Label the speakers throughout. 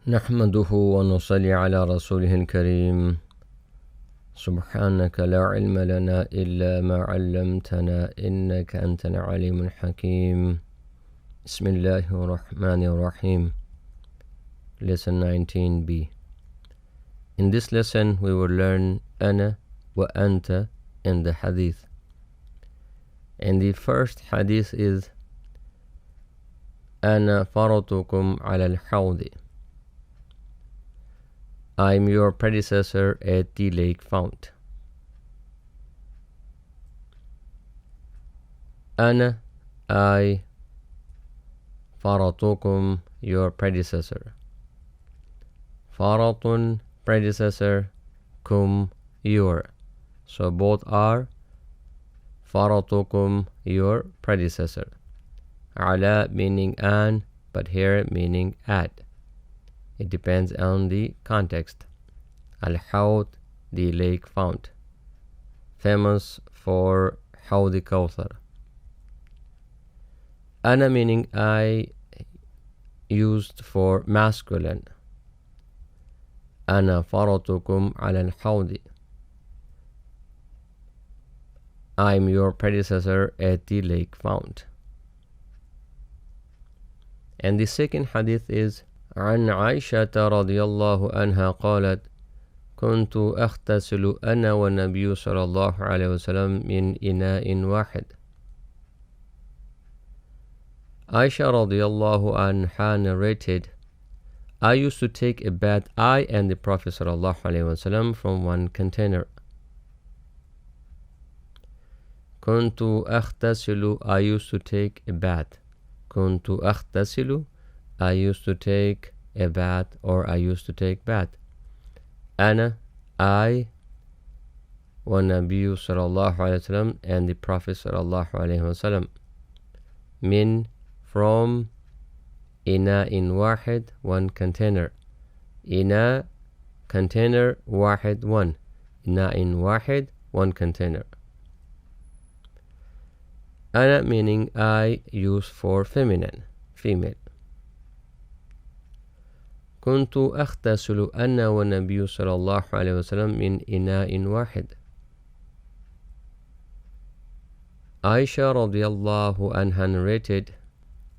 Speaker 1: نحمده ونصلي على رسوله الكريم. سبحانك لا علم لنا إلا ما علمتنا إنك أنت العليم الحكيم. بسم الله الرحمن الرحيم. Lesson 19b. In this lesson we will learn أنا وأنت in the Hadith. And the first Hadith is أنا فرطكم على الحوض. I am your predecessor at the lake fount. أنا I فرطكم your predecessor. فرط predecessor, kum your. So both are فرطكم your predecessor. على meaning an, but here meaning at. It depends on the context. Al-Hawd, the lake fount, famous for Hawd Kawthar. Ana meaning I, used for masculine. Ana faratukum ala al-hawd. I am your predecessor at the lake fount. And the second hadith is عن عائشة رضي الله عنها قالت كنت أغتسل أنا والنبي صلى الله عليه وسلم من إناء واحد. Aisha radiallahu anha narrated, I used to take a bath, I and the Prophet sallallahu alaihi wasallam, from one container. كنت أغتسل, I used to take a bath. كنت أغتسل, I used to take a bath, or I used to take bath. أنا, I, والنبي صلى الله عليه وسلم, and the Prophet صلى الله عليه وسلم. من, from, إناء واحد, one container. إناء, container, واحد, one. إناء واحد, one container. أنا meaning I, used for feminine, female. كنت أغتسل أنا والنبي صلى الله عليه وسلم من إناء واحد. Aisha radiallahu anha narrated,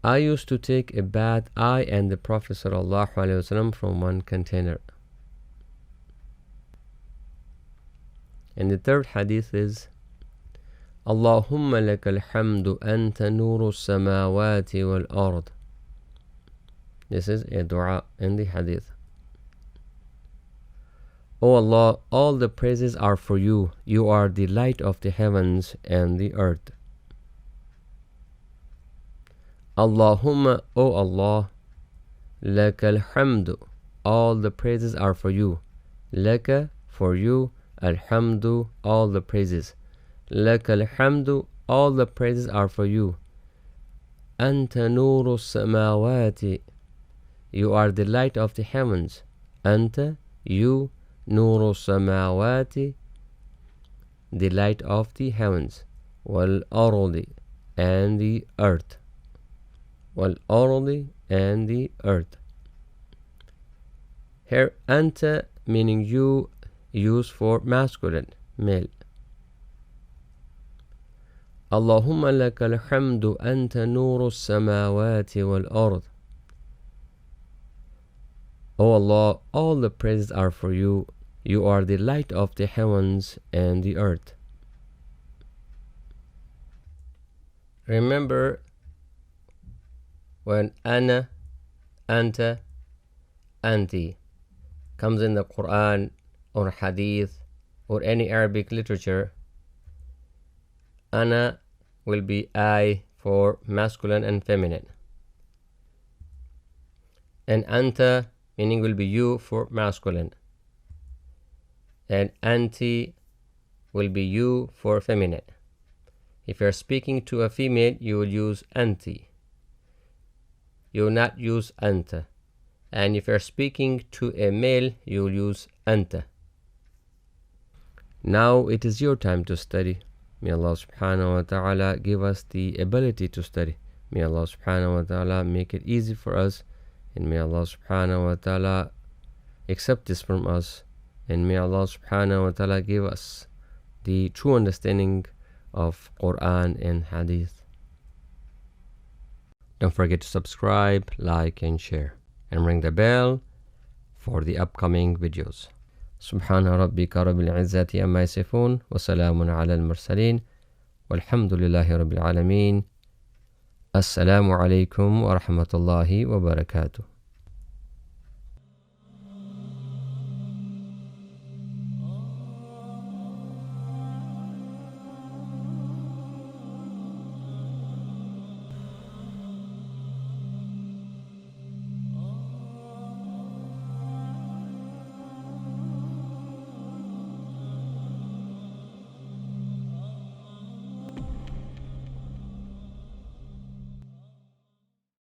Speaker 1: I used to take a bath, I and the Prophet sallallahu alaihi wasallam, from one container. And the third hadith is اللهم لك الحمد أنت نور السماوات والأرض. This is a dua in the hadith. O Allah, all the praises are for you. You are the light of the heavens and the earth. Allahumma, O Allah, laka alhamdu, all the praises are for you. Laka, for you, alhamdu, all the praises. Laka alhamdu, all the praises are for you. Anta nuru samawati, you are the light of the heavens. Anta, you, nuru samawati, the light of the heavens. Wal ardi, and the earth. Wal ardi, and the earth. Here, anta meaning you, used for masculine, male. Allahumma laka alhamdu anta nuru samawati wal ard. O Allah, all the praises are for you. You are the light of the heavens and the earth. Remember, when ana, anta, anti comes in the Quran or Hadith or any Arabic literature, ana will be I for masculine and feminine. And anta meaning will be you for masculine. And anti will be you for feminine. If you're speaking to a female, you will use anti. You will not use anta. And if you're speaking to a male, you will use anta. Now it is your time to study. May Allah subhanahu wa ta'ala give us the ability to study. May Allah subhanahu wa ta'ala make it easy for us And may Allah subhanahu wa ta'ala accept this from us. And may Allah subhanahu wa ta'ala give us the true understanding of Quran and Hadith. Don't forget to subscribe, like, and share. And ring the bell for the upcoming videos. سبحان ربك رب العزة عما يصفون وسلام على المرسلين والحمد لله رب العالمين. السلام عليكم ورحمة الله وبركاته.